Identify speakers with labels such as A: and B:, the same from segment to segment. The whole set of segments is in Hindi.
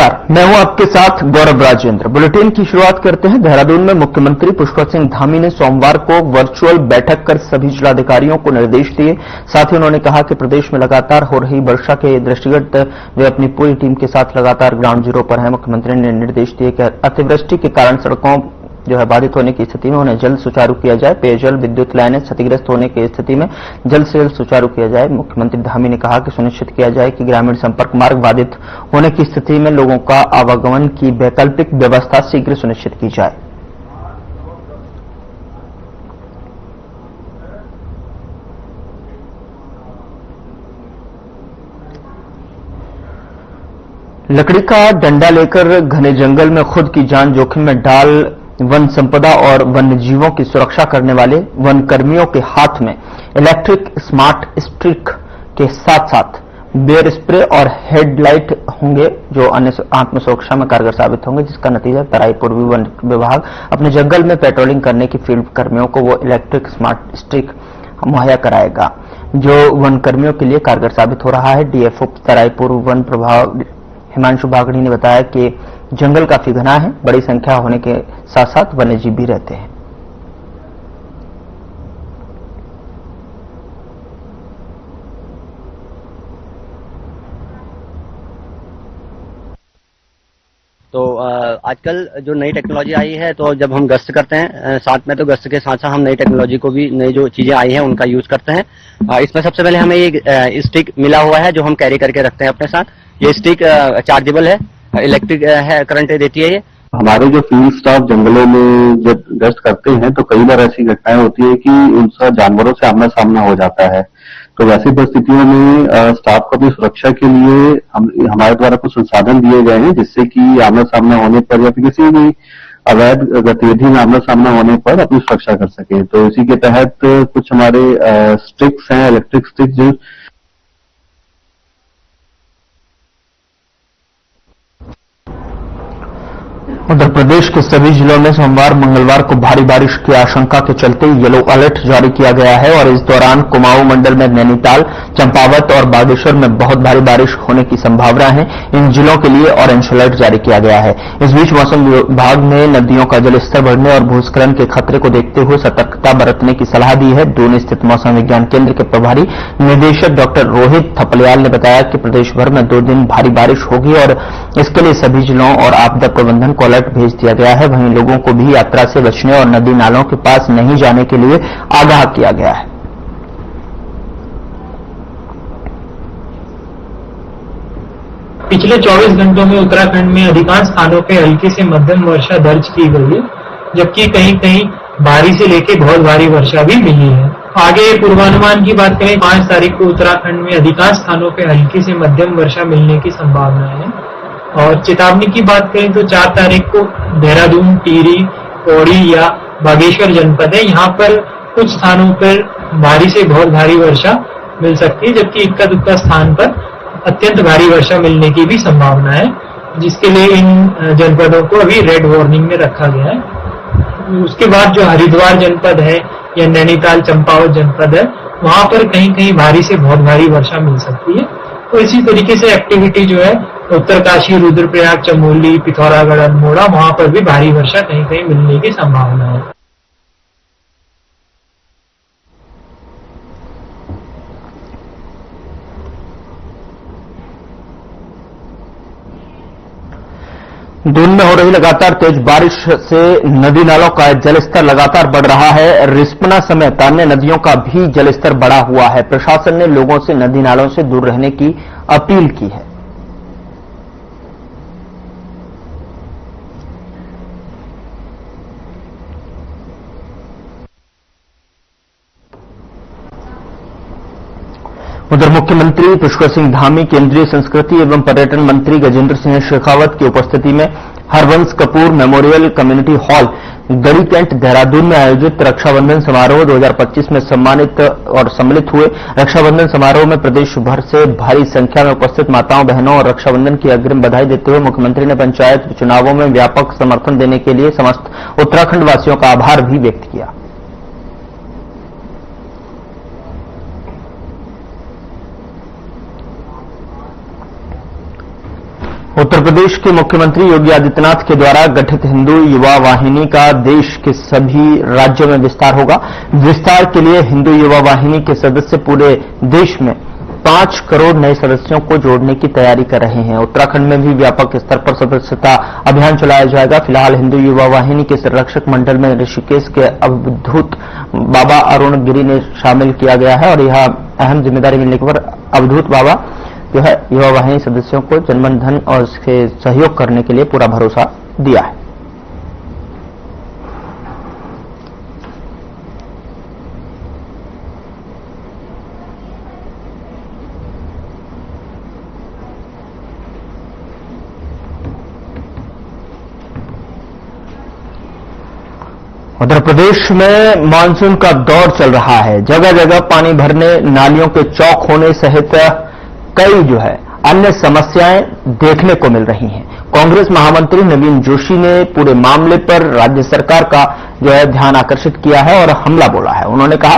A: नमस्कार, मैं हूं आपके साथ गौरव राजेंद्र। बुलेटिन की शुरुआत करते हैं। देहरादून में मुख्यमंत्री पुष्कर सिंह धामी ने सोमवार को वर्चुअल बैठक कर सभी जिलाधिकारियों को निर्देश दिए। साथ ही उन्होंने कहा कि प्रदेश में लगातार हो रही वर्षा के दृष्टिगत वे अपनी पूरी टीम के साथ लगातार ग्राउंड जीरो पर हैं। मुख्यमंत्री ने निर्देश दिए कि अतिवृष्टि के कारण सड़कों बाधित होने की स्थिति में उन्हें जल्द सुचारू किया जाए। पेयजल विद्युत लाइनें क्षतिग्रस्त होने की स्थिति में जल्द से जल्द सुचारू किया जाए। मुख्यमंत्री धामी ने कहा कि सुनिश्चित किया जाए कि ग्रामीण संपर्क मार्ग बाधित होने की स्थिति में लोगों का आवागमन की वैकल्पिक व्यवस्था शीघ्र सुनिश्चित की जाए। लकड़ी का डंडा लेकर घने जंगल में खुद की जान जोखिम में डाल वन संपदा और वन्य जीवों की सुरक्षा करने वाले वन कर्मियों के हाथ में इलेक्ट्रिक स्मार्ट स्ट्रिक के साथ साथ बेयर स्प्रे और हेडलाइट होंगे, जो अन्य आत्म सुरक्षा में कारगर साबित होंगे, जिसका नतीजा तराई पूर्वी वन विभाग अपने जंगल में पेट्रोलिंग करने की फील्ड कर्मियों को वो इलेक्ट्रिक स्मार्ट स्ट्रिक मुहैया कराएगा, जो वन कर्मियों के लिए कारगर साबित हो रहा है। डीएफओ तराई पूर्व वन प्रभाग हिमांशु भागड़ी ने बताया कि जंगल काफी घना है, बड़ी संख्या होने के साथ साथ वन्यजीव भी रहते हैं।
B: तो आजकल जो नई टेक्नोलॉजी आई है, तो जब हम गश्त करते हैं साथ में, तो गश्त के साथ साथ हम नई टेक्नोलॉजी को भी, नई जो चीजें आई हैं उनका यूज करते हैं। इसमें सबसे पहले हमें ये स्टिक मिला हुआ है जो हम कैरी करके रखते हैं अपने साथ। ये स्टिक चार्जेबल है, इलेक्ट्रिक है, करंट देती है। ये
C: हमारे जो फील्ड स्टाफ जंगलों में जब गश्त करते हैं तो कई बार ऐसी घटनाएं होती है कि उनका जानवरों से आमना सामना हो जाता है। तो वैसी परिस्थितियों में स्टाफ को अपनी सुरक्षा के लिए हमारे द्वारा कुछ संसाधन दिए गए हैं, जिससे कि आमना सामना होने पर या फिर किसी भी अवैध गतिविधि में आमना सामना होने पर अपनी सुरक्षा कर सके। तो इसी के तहत कुछ हमारे स्टिक्स हैं, इलेक्ट्रिक स्टिक्स, जो
A: उत्तर प्रदेश के सभी जिलों में सोमवार मंगलवार को भारी बारिश की आशंका के चलते येलो अलर्ट जारी किया गया है और इस दौरान कुमाऊं मंडल में नैनीताल, चंपावत और बागेश्वर में बहुत भारी बारिश होने की संभावना है। इन जिलों के लिए ऑरेंज अलर्ट जारी किया गया है। इस बीच मौसम विभाग ने नदियों का जलस्तर बढ़ने और भूस्खलन के खतरे को देखते हुए सतर्कता बरतने की सलाह दी है। दून स्थित मौसम विज्ञान केंद्र के प्रभारी निदेशक डॉक्टर रोहित थपलियाल ने बताया कि प्रदेश भर में 2 दिन भारी बारिश होगी और इसके लिए सभी जिलों और आपदा प्रबंधन को अलर्ट भेज दिया गया है। वहीं लोगों को भी यात्रा से बचने और नदी नालों के पास नहीं जाने के लिए आगाह किया गया है।
D: पिछले 24 घंटों में उत्तराखंड में अधिकांश स्थानों पे हल्की से मध्यम वर्षा दर्ज की गई है, जबकि कहीं कहीं भारी से लेकर बहुत भारी वर्षा भी मिली है। आगे पूर्वानुमान की बात करें, 5 तारीख को उत्तराखंड में अधिकांश स्थानों पे हल्की से मध्यम वर्षा मिलने की संभावना है। और चेतावनी की बात करें तो 4 तारीख को देहरादून, टिहरी, पौड़ी या बागेश्वर जनपद है, यहाँ पर कुछ स्थानों पर भारी से बहुत भारी वर्षा मिल सकती है, जबकि इक्का दुक्का स्थान पर अत्यंत भारी वर्षा मिलने की भी संभावना है, जिसके लिए इन जनपदों को अभी रेड वार्निंग में रखा गया है। उसके बाद जो हरिद्वार जनपद है या नैनीताल, चंपावत जनपद है, वहां पर कहीं कहीं भारी से बहुत भारी वर्षा मिल सकती है। तो इसी तरीके से एक्टिविटी जो है उत्तरकाशी, रुद्रप्रयाग, चमोली, पिथौरागढ़, अल्मोड़ा, वहां पर भी भारी वर्षा कहीं कहीं मिलने की संभावना है।
A: दून में हो रही लगातार तेज बारिश से नदी नालों का जलस्तर लगातार बढ़ रहा है। रिस्पना समेत अन्य नदियों का भी जलस्तर बढ़ा हुआ है। प्रशासन ने लोगों से नदी नालों से दूर रहने की अपील की है। उधर मुख्यमंत्री पुष्कर सिंह धामी, केंद्रीय संस्कृति एवं पर्यटन मंत्री गजेंद्र सिंह शेखावत की उपस्थिति में Harvansh Kapoor memorial community hall, Garhi Cantt, Dehradun में आयोजित रक्षाबंधन समारोह 2025 में सम्मिलित हुए। रक्षाबंधन समारोह में प्रदेश भर से भारी संख्या में उपस्थित माताओं, बहनों और रक्षाबंधन की अग्रिम बधाई देते हुए मुख्यमंत्री ने पंचायत चुनावों में व्यापक समर्थन देने के लिए समस्त उत्तराखंड वासियों का आभार भी व्यक्त किया। उत्तर प्रदेश प्रदेश के मुख्यमंत्री योगी आदित्यनाथ के द्वारा गठित हिंदू युवा वाहिनी का देश के सभी राज्यों में विस्तार होगा। विस्तार के लिए हिंदू युवा वाहिनी के सदस्य पूरे देश में 5 करोड़ नए सदस्यों को जोड़ने की तैयारी कर रहे हैं। उत्तराखंड में भी व्यापक स्तर पर सदस्यता अभियान चलाया जाएगा। फिलहाल हिंदू युवा वाहिनी के संरक्षक मंडल में ऋषिकेश के अवधूत बाबा अरुण गिरी ने शामिल किया गया है और यह अहम जिम्मेदारी मिलने पर अवधूत बाबा जो है युवा वाहिनी सदस्यों को जनमन धन और उसके सहयोग करने के लिए पूरा भरोसा दिया है। उत्तर प्रदेश में मानसून का दौर चल रहा है। जगह जगह पानी भरने, नालियों के चौक होने सहित कई जो है अन्य समस्याएं देखने को मिल रही हैं। कांग्रेस महामंत्री नवीन जोशी ने पूरे मामले पर राज्य सरकार का जो है ध्यान आकर्षित किया है और हमला बोला है। उन्होंने कहा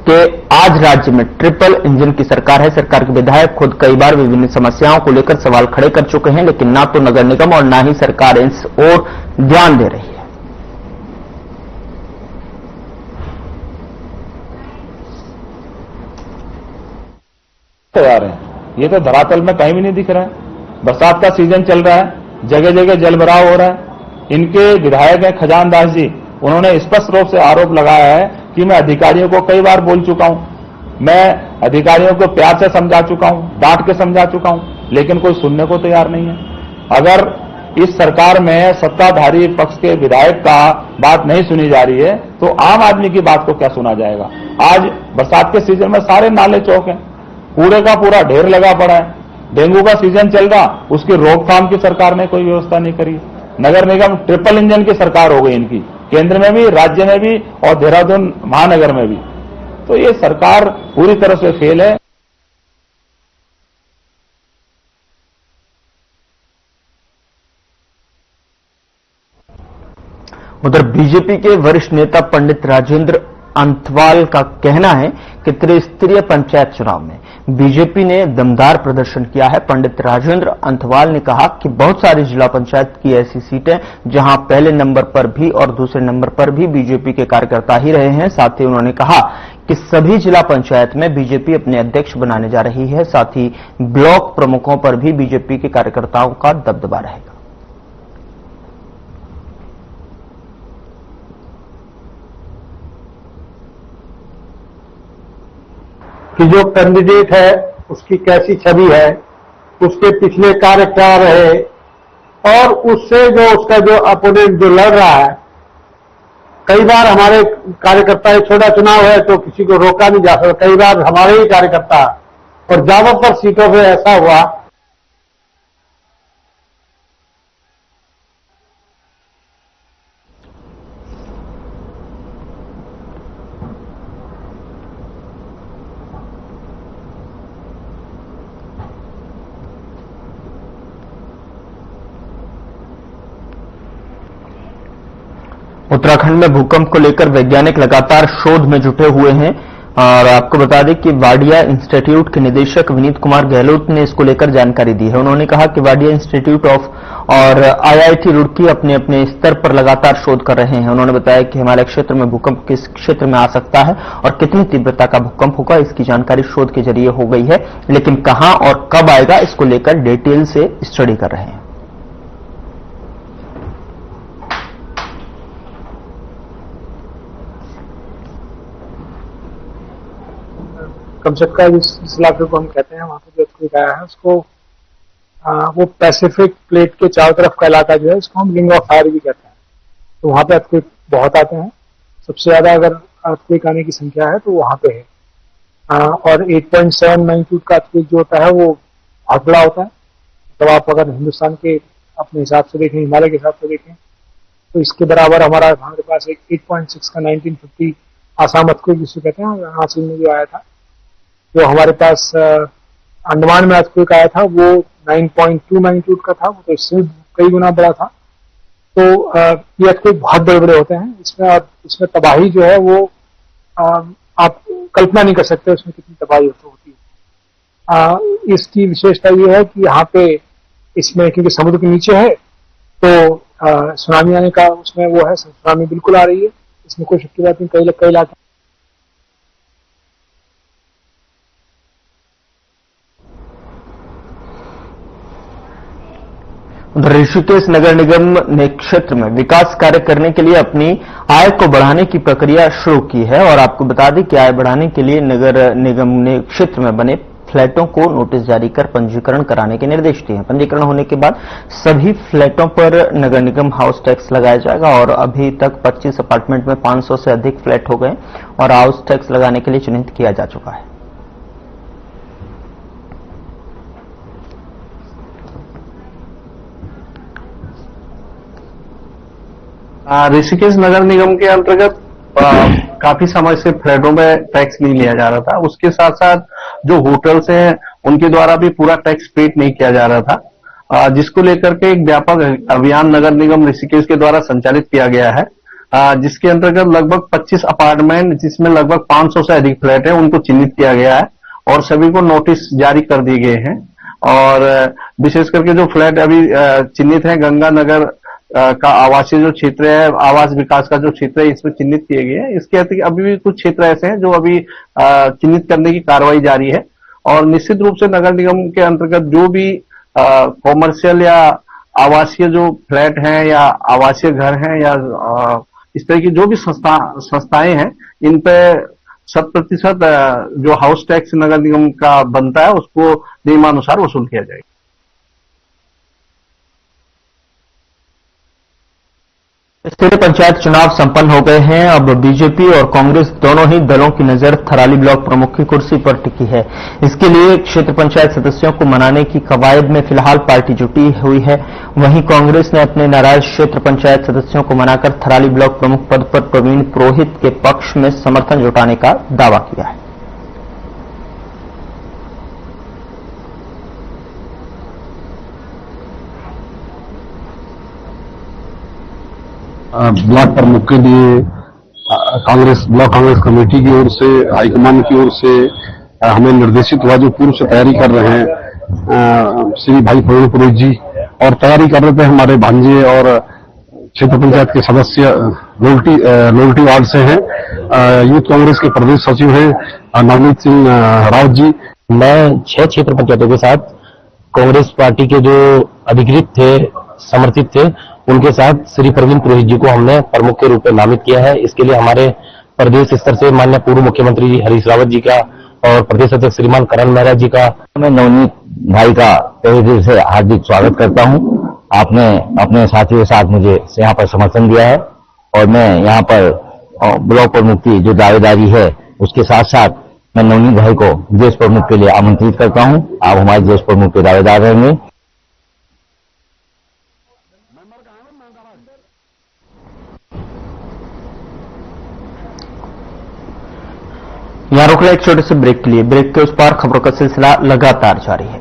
A: कि आज राज्य में ट्रिपल इंजन की सरकार है। सरकार के विधायक खुद कई बार विभिन्न समस्याओं को लेकर सवाल खड़े कर चुके हैं, लेकिन ना तो नगर निगम और ना ही सरकार इस ओर ध्यान दे रही है।
E: तैयार हैं, ये तो धरातल में कहीं भी नहीं दिख रहा है। बरसात का सीजन चल रहा है, जगह जगह जलभराव हो रहा है। इनके विधायक हैं खजान दास जी, उन्होंने स्पष्ट रूप से आरोप लगाया है कि मैं अधिकारियों को कई बार बोल चुका हूं, मैं अधिकारियों को प्यार से समझा चुका हूं, डांट के समझा चुका हूं, लेकिन कोई सुनने को तैयार नहीं है। अगर इस सरकार में सत्ताधारी पक्ष के विधायक का बात नहीं सुनी जा रही है तो आम आदमी की बात को क्या सुना जाएगा। आज बरसात के सीजन में सारे नाले चौक हैं, कूड़े का पूरा ढेर लगा पड़ा है। डेंगू का सीजन चल रहा, उसकी रोकथाम की सरकार ने कोई व्यवस्था नहीं करी। नगर निगम ट्रिपल इंजन की सरकार हो गई इनकी, केंद्र में भी, राज्य में भी और देहरादून महानगर में भी। तो ये सरकार पूरी तरह से फेल है।
A: उधर बीजेपी के वरिष्ठ नेता पंडित राजेंद्र अंथवाल का कहना है कि त्रिस्तरीय पंचायत चुनाव में बीजेपी ने दमदार प्रदर्शन किया है। पंडित राजेंद्र अंथवाल ने कहा कि बहुत सारी जिला पंचायत की ऐसी सीटें जहां पहले नंबर पर भी और दूसरे नंबर पर भी बीजेपी के कार्यकर्ता ही रहे हैं। साथ ही उन्होंने कहा कि सभी जिला पंचायत में बीजेपी अपने अध्यक्ष बनाने जा रही है। साथ ही ब्लॉक प्रमुखों पर भी बीजेपी के कार्यकर्ताओं का दबदबा रहेगा।
F: कि जो कैंडिडेट है उसकी कैसी छवि है, उसके पिछले कार्य क्या रहे और उससे जो उसका जो अपोनेंट जो लड़ रहा है। कई बार हमारे कार्यकर्ता, एक छोटा चुनाव है तो किसी को रोका नहीं जा सकता। कई बार हमारे ही कार्यकर्ता और ज्यादातर सीटों पे ऐसा हुआ
A: उत्तराखंड में भूकंप को लेकर वैज्ञानिक लगातार शोध में जुटे हुए हैं और आपको बता दें कि वाडिया इंस्टीट्यूट के निदेशक विनीत कुमार गहलोत ने इसको लेकर जानकारी दी है। उन्होंने कहा कि वाडिया इंस्टीट्यूट ऑफ और आईआईटी रुड़की अपने अपने स्तर पर लगातार शोध कर रहे हैं। उन्होंने बताया कि हिमालय क्षेत्र में भूकंप किस क्षेत्र में आ सकता है और कितनी तीव्रता का भूकंप होगा, इसकी जानकारी शोध के जरिए हो गई है, लेकिन कहां और कब आएगा इसको लेकर डिटेल से स्टडी कर रहे हैं।
F: कमचटका जिस इलाके को हम कहते हैं, वहां पर जो अर्थक्वेक आया है उसको वो पैसिफिक प्लेट के चारों तरफ का इलाका जो है उसको हम रिंग ऑफ फायर भी कहते हैं। तो वहां पे अर्थक्वेक बहुत आते हैं। सबसे ज्यादा अगर अर्थक्वेक आने की संख्या है तो वहां पे है। और 8.7 मैग्नीट्यूड का अर्थक्वेक जो होता है वो बहुत बड़ा होता है। तो आप अगर हिंदुस्तान के अपने हिसाब से देखें, हिमालय के हिसाब से देखें तो इसके बराबर हमारे पास एक 8.6 का 1950 आसाम अर्थक्वेक जिसको कहते हैं, हासिल में जो आया था। जो हमारे पास अंडमान में अर्थक्वेक आया था वो 9.2 मैग्नीट्यूड का था, वो तो इससे कई गुना बड़ा था। तो ये अर्थक्वेक बहुत बड़े बड़े होते हैं। इसमें तबाही जो है वो आप कल्पना नहीं कर सकते उसमें कितनी तबाही होती है। इसकी विशेषता ये है कि यहाँ पे इसमें क्योंकि समुद्र के नीचे है तो सुनामी आने का उसमें वो है, सुनामी बिल्कुल आ रही है, इसमें कोई शक की बात नहीं। कई इलाके
A: उधर ऋषिकेश नगर निगम ने क्षेत्र में विकास कार्य करने के लिए अपनी आय को बढ़ाने की प्रक्रिया शुरू की है और आपको बता दें कि आय बढ़ाने के लिए नगर निगम ने क्षेत्र में बने फ्लैटों को नोटिस जारी कर पंजीकरण कराने के निर्देश दिए हैं। पंजीकरण होने के बाद सभी फ्लैटों पर नगर निगम हाउस टैक्स लगाया जाएगा और अभी तक 25 अपार्टमेंट में 500 से अधिक फ्लैट हो गए और हाउस टैक्स लगाने के लिए चिन्हित किया जा चुका है।
C: ऋषिकेश नगर निगम के अंतर्गत काफी समय से फ्लैटों में टैक्स नहीं लिया जा रहा था। उसके साथ साथ जो होटल्स हैं उनके द्वारा भी पूरा टैक्स पेड नहीं किया जा रहा था, जिसको लेकर के एक व्यापक अभियान नगर निगम ऋषिकेश के द्वारा संचालित किया गया है, जिसके अंतर्गत लगभग 25 अपार्टमेंट जिसमें लगभग 500 से अधिक फ्लैट है उनको चिन्हित किया गया है और सभी को नोटिस जारी कर दिए गए हैं। और विशेष करके जो फ्लैट अभी चिन्हित है गंगा नगर का आवासीय जो क्षेत्र है, आवास विकास का जो क्षेत्र है, इसमें चिन्हित किए गए हैं। इसके अतिरिक्त अभी भी कुछ क्षेत्र ऐसे हैं जो अभी चिन्हित करने की कार्रवाई जारी है और निश्चित रूप से नगर निगम के अंतर्गत जो भी कॉमर्शियल या आवासीय जो फ्लैट हैं या आवासीय घर हैं या इस तरह की जो भी संस्थाएं हैं, इन पे 100% जो हाउस टैक्स नगर निगम का बनता है उसको नियमानुसार वसूल किया जाएगा।
A: इसके पंचायत चुनाव संपन्न हो गए हैं। अब बीजेपी और कांग्रेस दोनों ही दलों की नजर थराली ब्लॉक प्रमुख की कुर्सी पर टिकी है। इसके लिए क्षेत्र पंचायत सदस्यों को मनाने की कवायद में फिलहाल पार्टी जुटी हुई है। वहीं कांग्रेस ने अपने नाराज क्षेत्र पंचायत सदस्यों को मनाकर थराली ब्लॉक प्रमुख पद पर प्रवीण पुरोहित के पक्ष में समर्थन जुटाने का दावा किया है।
G: ब्लॉक प्रमुख के लिए ब्लॉक कांग्रेस कमेटी की ओर से, हाईकमान की ओर से हमें निर्देशित हुआ, जो पूर्व से तैयारी कर रहे हैं श्री भाई प्रवीण पुरोहित जी, और तैयारी कर रहे थे हमारे भांजे और क्षेत्र पंचायत के सदस्य लोल्टी वार्ड से हैं, यूथ कांग्रेस के प्रदेश सचिव हैं नवनीत सिंह राउत जी।
H: मैं 6 क्षेत्र पंचायतों के साथ कांग्रेस पार्टी के जो अधिकृत थे, समर्थित थे, उनके साथ श्री प्रवीण पुरोहित जी को हमने प्रमुख के रूप में नामित किया है। इसके लिए हमारे प्रदेश स्तर से माननीय पूर्व मुख्यमंत्री हरीश रावत जी का और प्रदेश अध्यक्ष श्रीमान करण मेहरा जी का,
I: मैं नवनीत भाई का तहे दिल से हार्दिक स्वागत करता हूं। आपने अपने साथियों के साथ मुझे यहाँ पर समर्थन दिया है और मैं यहाँ पर ब्लॉक प्रमुख की जो दावेदारी है उसके साथ साथ मैं नवनीत भाई को देश प्रमुख के लिए आमंत्रित करता हूं। आप हमारे देश प्रमुख के दावेदार रहेंगे।
A: यहां रुक रहे एक छोटे से ब्रेक के लिए। ब्रेक के उस पार खबरों का सिलसिला लगातार जारी है।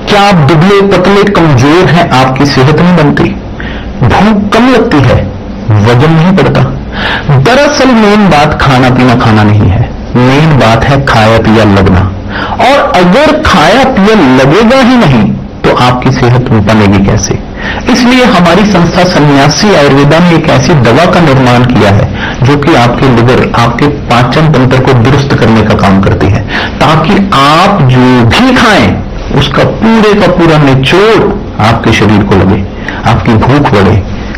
A: क्या आप दुबले पतले कमजोर हैं? आपकी सेहत नहीं बनती, भूख कम लगती है, वजन नहीं बढ़ता? दरअसल मेन बात खाना पीना नहीं है, मेन बात है खाया पिया लगना। और अगर खाया पिया लगेगा ही नहीं तो आपकी सेहत बनेगी कैसे? इसलिए हमारी संस्था सन्यासी आयुर्वेदा ने एक ऐसी दवा का निर्माण किया है जो कि आपके लिवर, आपके पाचन तंत्र को दुरुस्त करने का काम करती है, ताकि आप जो भी खाएं उसका पूरे का पूरा निचोड़ आपके शरीर को लगे, आपकी भूख बढ़े,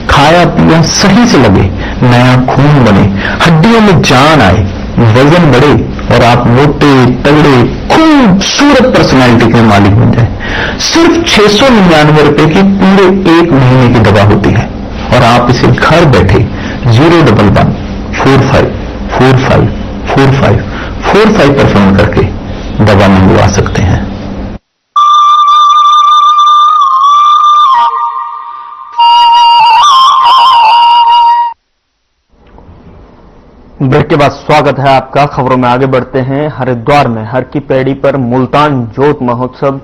A: खाया पिया सही से लगे, नया खून बने, हड्डियों में जान आए, वजन बढ़े और आप मोटे तगड़े खूबसूरत पर्सनैलिटी के मालिक बन जाए। सिर्फ 699 रुपए की पूरे 1 महीने की दवा होती है और आप इसे घर बैठे 011 45 45 45 45 पर फोन करके दवा मंगवा सकते हैं। ब्रेक के बाद स्वागत है आपका। खबरों में आगे बढ़ते हैं। हरिद्वार में हर की पैड़ी पर मुल्तान जोत महोत्सव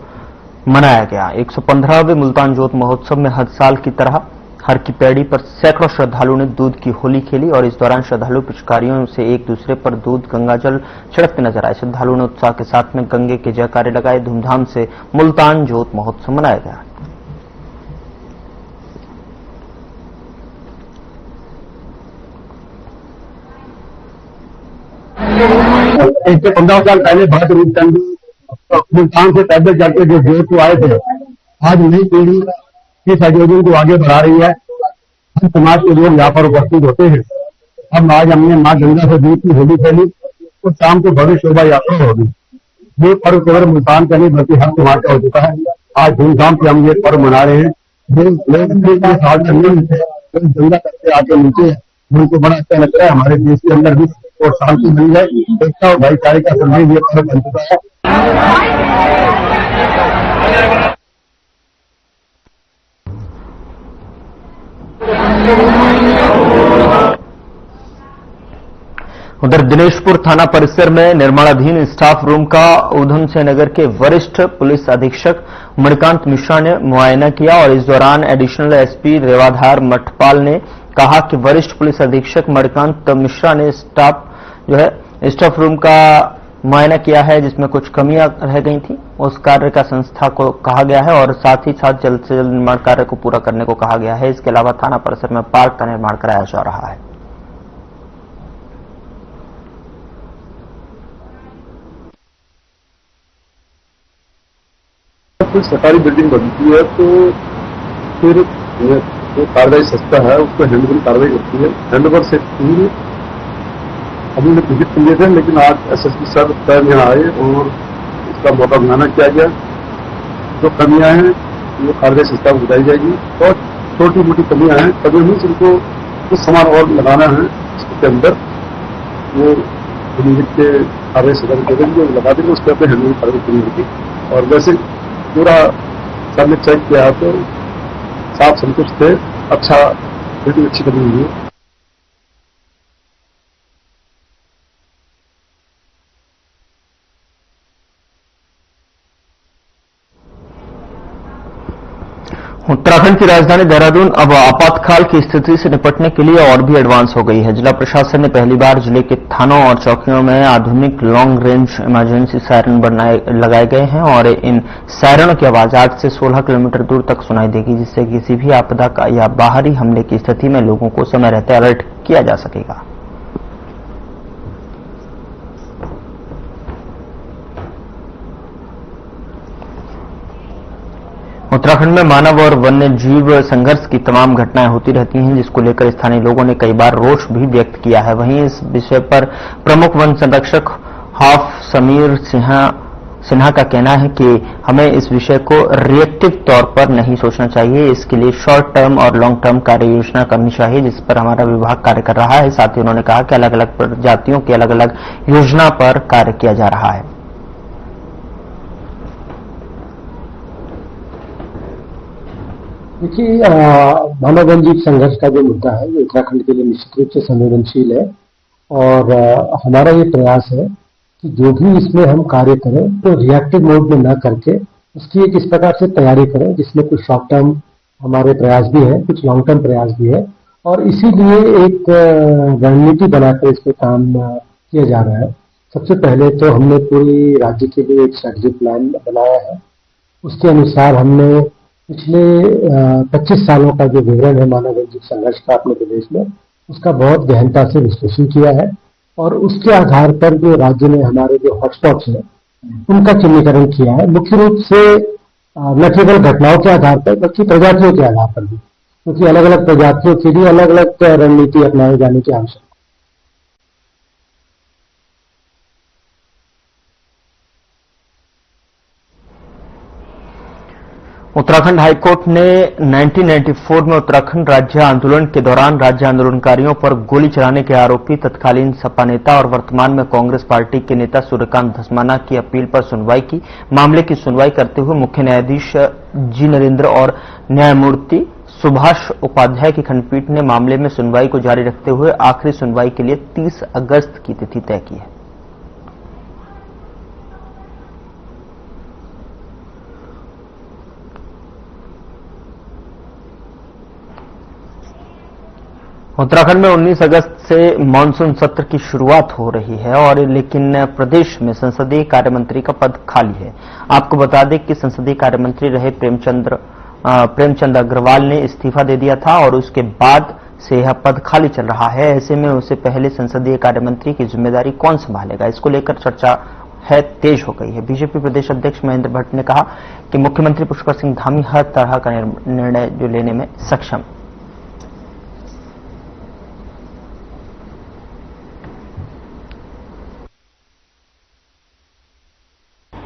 A: मनाया गया। 115वें मुल्तान जोत महोत्सव में हर साल की तरह हर की पैड़ी पर सैकड़ों श्रद्धालुओं ने दूध की होली खेली और इस दौरान श्रद्धालु पिचकारियों से एक दूसरे पर दूध गंगाजल छिड़कते नजर आए। श्रद्धालुओं ने उत्साह के साथ में गंगे के जयकारे लगाए। धूमधाम से मुल्तान जोत महोत्सव मनाया गया।
G: इससे 15 साल पहले भरत रूपचंद मुल्तान से पैदल चलते जो जोत को आए थे, आज नई पीढ़ी इस आयोजन को आगे बढ़ा रही है। हम समाज के लोग यहाँ पर उपस्थित होते हैं। अब आज हमने माँ गंगा से दूध की होली खेली और शाम को भव्य शोभा यात्रा होगी। ये पर्व केवल मुल्तान का नहीं बल्कि हर समाज का हो चुका है। आज धूमधाम से हम ये पर्व मना रहे हैं। जो लोग गंगा करके आके मिलते हैं, उनको बड़ा अच्छा लगता है। हमारे देश के अंदर भी और शांति मिल जाए, एकता और भाईचारे का संदेश ये पर्व बन चुका है।
A: उधर दिनेशपुर थाना परिसर में निर्माणाधीन स्टाफ रूम का उधम सिंह नगर के वरिष्ठ पुलिस अधीक्षक मणिकांत मिश्रा ने मुआयना किया और इस दौरान एडिशनल एसपी रेवाधार मठपाल ने कहा कि वरिष्ठ पुलिस अधीक्षक मणिकांत मिश्रा ने स्टाफ रूम का मुआयना किया है, जिसमें कुछ कमियां रह गई थी। उस कार्य का संस्था को कहा गया है और साथ ही साथ जल्द से जल्द निर्माण कार्य को पूरा करने को कहा गया है। इसके अलावा थाना परिसर में पार्क का निर्माण कराया जा रहा है।
G: कोई सरकारी बिल्डिंग बनती है तो फिर जो कार्रवाई संस्था है उसको हैंडओवर कार्रवाई करती है। हैंडओवर से पूरी अभी विजिट कर लिए थे, लेकिन आज एसएसपी सर स्वयं यहाँ आए और इसका मौका बनाना किया गया। जो कमियां हैं वो कार्रवाई संस्था को बताई जाएगी और छोटी मोटी कमियां हैं, कभी नहीं जिनको कुछ सामान और लगाना है इसके अंदर वो विजिट के कार्रवाई संस्था को देंगे, लगा देंगे। उसके अपने हैंडओवर कार्रवाई पूरी होगी। और वैसे पूरा सबने चेक किया तो साफ संतुष्ट थे। अच्छा, बिल्कुल अच्छी बनी हुई है।
A: उत्तराखंड की राजधानी देहरादून अब आपातकाल की स्थिति से निपटने के लिए और भी एडवांस हो गई है। जिला प्रशासन ने पहली बार जिले के थानों और चौकियों में आधुनिक लॉन्ग रेंज इमरजेंसी सायरन लगाए गए हैं और इन सायरनों की आवाज 8 से 16 किलोमीटर दूर तक सुनाई देगी, जिससे किसी भी आपदा का या बाहरी हमले की स्थिति में लोगों को समय रहते अलर्ट किया जा सकेगा। उत्तराखंड में मानव और वन्य जीव संघर्ष की तमाम घटनाएं होती रहती हैं, जिसको लेकर स्थानीय लोगों ने कई बार रोष भी व्यक्त किया है। वहीं इस विषय पर प्रमुख वन संरक्षक हाफ समीर सिन्हा का कहना है कि हमें इस विषय को रिएक्टिव तौर पर नहीं सोचना चाहिए। इसके लिए शॉर्ट टर्म और लॉन्ग टर्म कार्य योजना करनी चाहिए, जिस पर हमारा विभाग कार्य कर रहा है। साथ ही उन्होंने कहा कि अलग अलग प्रजातियों की अलग अलग योजना पर कार्य किया जा रहा है।
J: देखिए, मानव वन जीव संघर्ष का जो मुद्दा है वो उत्तराखंड के लिए निश्चित रूप से संवेदनशील है और हमारा ये प्रयास है कि जो भी इसमें हम कार्य करें तो रिएक्टिव मोड में न करके उसकी एक इस प्रकार से तैयारी करें जिसमें कुछ शॉर्ट टर्म हमारे प्रयास भी है, कुछ लॉन्ग टर्म प्रयास भी है और इसीलिए एक रणनीति बनाकर इस पर काम किया जा रहा है। सबसे पहले तो हमने पूरी राज्य के लिए एक स्ट्रेटेजी प्लान बनाया है। उसके अनुसार हमने पिछले 25 सालों का जो विवरण है मानव वन जीव संघर्ष का अपने प्रदेश में, उसका बहुत गहनता से विश्लेषण किया है और उसके आधार पर जो राज्य में हमारे जो हॉटस्पॉट्स हैं उनका चिन्हीकरण किया है, मुख्य रूप से न केवल घटनाओं के आधार पर बल्कि प्रजातियों के आधार पर भी, क्योंकि अलग अलग प्रजातियों के लिए अलग अलग रणनीति अपनाए जाने की आवश्यकता है।
A: उत्तराखंड हाईकोर्ट ने 1994 में उत्तराखंड राज्य आंदोलन के दौरान राज्य आंदोलनकारियों पर गोली चलाने के आरोपी तत्कालीन सपा नेता और वर्तमान में कांग्रेस पार्टी के नेता सूर्यकांत धस्माना की अपील पर सुनवाई की। मामले की सुनवाई करते हुए मुख्य न्यायाधीश जी नरेंद्र और न्यायमूर्ति सुभाष उपाध्याय की खंडपीठ ने मामले में सुनवाई को जारी रखते हुए आखिरी सुनवाई के लिए 30 अगस्त की तिथि तय की है। उत्तराखंड में 19 अगस्त से मानसून सत्र की शुरुआत हो रही है और लेकिन प्रदेश में संसदीय कार्य मंत्री का पद खाली है। आपको बता दें कि संसदीय कार्य मंत्री रहे प्रेमचंद अग्रवाल ने इस्तीफा दे दिया था और उसके बाद से यह पद खाली चल रहा है। ऐसे में उससे पहले संसदीय कार्य मंत्री की जिम्मेदारी कौन संभालेगा, इसको लेकर चर्चा है तेज हो गई है। बीजेपी प्रदेश अध्यक्ष महेंद्र भट्ट ने कहा कि मुख्यमंत्री पुष्कर सिंह धामी हर तरह का निर्णय जो लेने में सक्षम।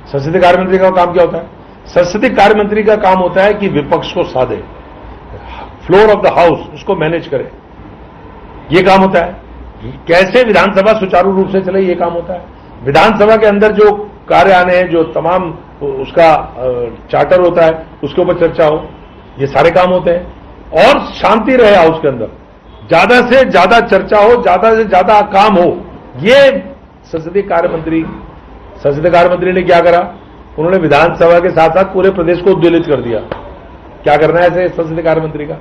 E: संसदीय कार्य मंत्री का काम क्या होता है? संसदीय कार्य मंत्री का काम होता है कि विपक्ष को साधे, फ्लोर ऑफ द हाउस उसको मैनेज करे, ये काम होता है। कैसे विधानसभा सुचारू रूप से चले, ये काम होता है। विधानसभा के अंदर जो कार्य आने हैं, जो तमाम उसका चार्टर होता है, उसके ऊपर चर्चा हो, ये सारे काम होते हैं। और शांति रहे हाउस के अंदर, ज्यादा से ज्यादा चर्चा हो, ज्यादा से ज्यादा काम हो, ये संसदीय कार्य मंत्री ने क्या करा? उन्होंने विधानसभा के साथ साथ पूरे प्रदेश को उद्वेलित कर दिया। क्या करना है ऐसे संसदीय कार्य मंत्री का?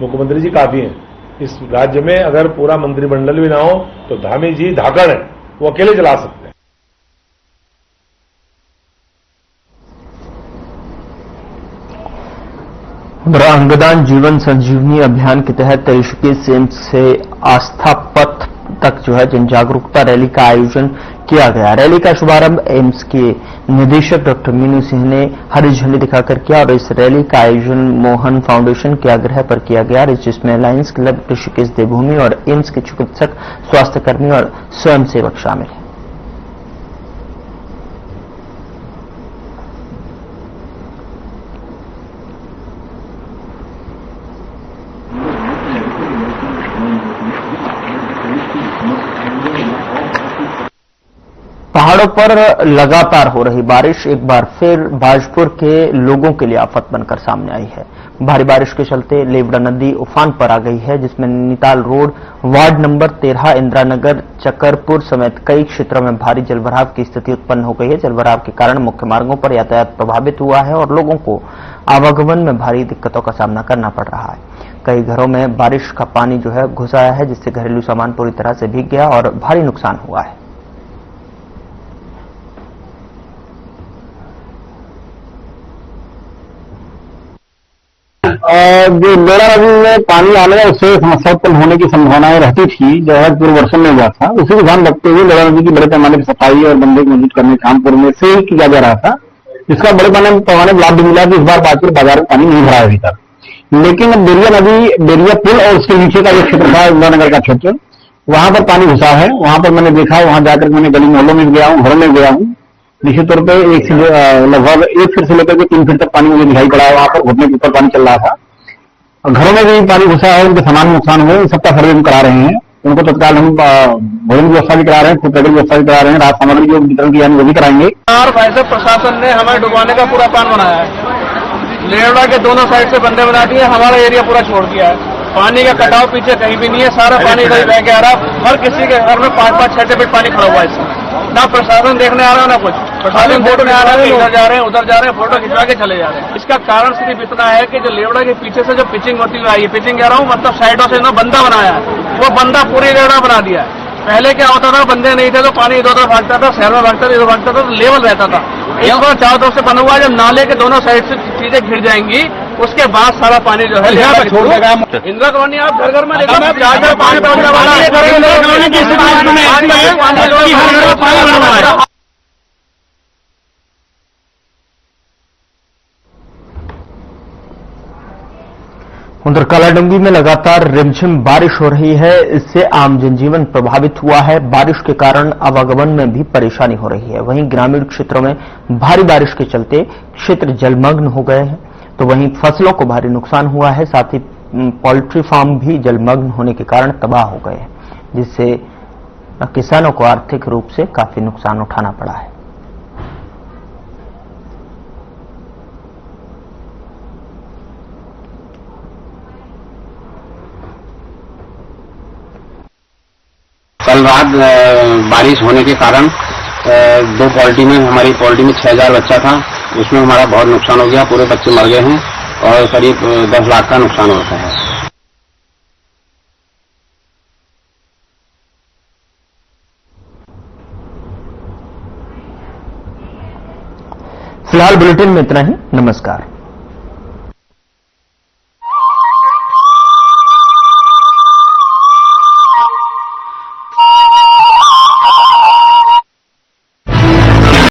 E: मुख्यमंत्री जी काफी हैं इस राज्य में। अगर पूरा मंत्रिमंडल भी ना हो तो धामी जी धाकड़ है, वो अकेले चला सकते हैं।
A: अंगदान जीवन संजीवनी अभियान के तहत ऋषिकेश एम्स से आस्था पथ तक जो है जन जागरूकता रैली का आयोजन किया गया। रैली का शुभारंभ एम्स के निदेशक डॉक्टर मीनू सिंह ने हरी झंडी दिखाकर किया और इस रैली का आयोजन मोहन फाउंडेशन के आग्रह पर किया गया, जिसमें लायंस क्लब ऋषिकेश देवभूमि और एम्स के चिकित्सक, स्वास्थ्यकर्मी और स्वयंसेवक शामिल हैं। पहाड़ों पर लगातार हो रही बारिश एक बार फिर बाजपुर के लोगों के लिए आफत बनकर सामने आई है। भारी बारिश के चलते लेवड़ा नदी उफान पर आ गई है, जिसमें Nainital road, ward number 13, Indira Nagar, Chakarpur समेत कई क्षेत्रों में भारी जलभराव की स्थिति उत्पन्न हो गई है। जलभराव के कारण मुख्य मार्गों पर यातायात प्रभावित हुआ है और लोगों को आवागमन में भारी दिक्कतों का सामना करना पड़ रहा है। कई घरों में बारिश का पानी जो है घुस आया है, जिससे घरेलू सामान पूरी तरह से भीग गया और भारी नुकसान हुआ है।
G: जो लेवड़ा नदी में पानी आने का उससे समस्या उत्पन्न होने की संभावनाएं रहती थी, जो है पूर्व वर्षों में हुआ था। उसी को ध्यान रखते हुए लेवड़ा नदी की बड़े पैमाने पर सफाई और बंदे को मजबूत करने का काम पूर्व में से ही किया जा रहा था, जिसका बड़े पैमाने पर लाभ भी मिला कि इस बार बाजपुर बाजार में पानी नहीं भरा है अभी तक। लेकिन बेरिया नदी, बेरिया पुल और उसके नीचे का जो क्षेत्र था इंदिरा नगर का क्षेत्र, वहां पर पानी घुसा है। वहां पर मैंने देखा, वहां जाकर मैंने गली मोहल्लों में गया हूँ, घरों में गया हूँ। निश्चित तौर पर लगभग 1 फीट से लेकर के 3 फीट तक पानी मुझे दिखाई पड़ा है। वहां पर घुटने के ऊपर पानी चल रहा था। घरों में भी पानी घुसा है, उनके सामान नुकसान हुए, सबका सर्वे हम करा रहे हैं। उनको तत्काल हम भोजन की व्यवस्था भी करा रहे हैं, फूड पैकेट व्यवस्था भी करा रहे हैं, राहत सामग्री जो वितरण की वो भी कराएंगे।
K: वैसे प्रशासन ने हमें डुबाने का पूरा प्लान बनाया है। लेवड़ा के दोनों साइड से बंदे बना दिए, हमारा एरिया पूरा छोड़ दिया है। पानी का कटाव पीछे कहीं भी नहीं है, सारा पानी इधर बह के आ रहा। हर किसी के घर में 5-5, 6 फीट पानी खड़ा हुआ है इसमें। ना प्रशासन देखने आ रहा है, ना कुछ। प्रशासन देखने आ रहा है, इधर जा रहे हैं, उधर जा रहे हैं, फोटो खिंचवा के चले जा रहे हैं। इसका कारण सिर्फ इतना है कि जो लेवड़ा के पीछे से जो पिचिंग होती हुई आई है, पिचिंग कह रहा हूँ मतलब साइडों से ना बंदा बनाया है, वो बंदा पूरी लेवड़ा बना दिया है। पहले क्या होता था, बंदे नहीं थे तो पानी इधर उधर भागता था, शहर में भागता था, इधर भागता था, तो लेवल रहता था। इस बार चारों तरफ से बना हुआ है, जब नाले के दोनों साइड से चीजें घिर जाएंगी, उसके बाद सारा पानी जो है छोड़ देगा। इंदिरा कॉलोनी आप घर घर में देखो, पानी पहुंचने वाला है।
A: उधर कालाडूंगी में लगातार रिमझिम बारिश हो रही है, इससे आम जनजीवन प्रभावित हुआ है। बारिश के कारण आवागमन में भी परेशानी हो रही है। वहीं ग्रामीण क्षेत्रों में भारी बारिश के चलते क्षेत्र जलमग्न हो गए हैं, तो वहीं फसलों को भारी नुकसान हुआ है। साथ ही पोल्ट्री फार्म भी जलमग्न होने के कारण तबाह हो गए हैं, जिससे किसानों को आर्थिक रूप से काफी नुकसान उठाना पड़ा है।
L: कल रात बारिश होने के कारण दो पोल्ट्री में, हमारी पोल्ट्री में 6000 बच्चा था, उसमें हमारा बहुत नुकसान हो गया। पूरे बच्चे मर गए हैं और करीब 10 लाख का नुकसान होता है।
A: फिलहाल बुलेटिन में इतना ही। नमस्कार।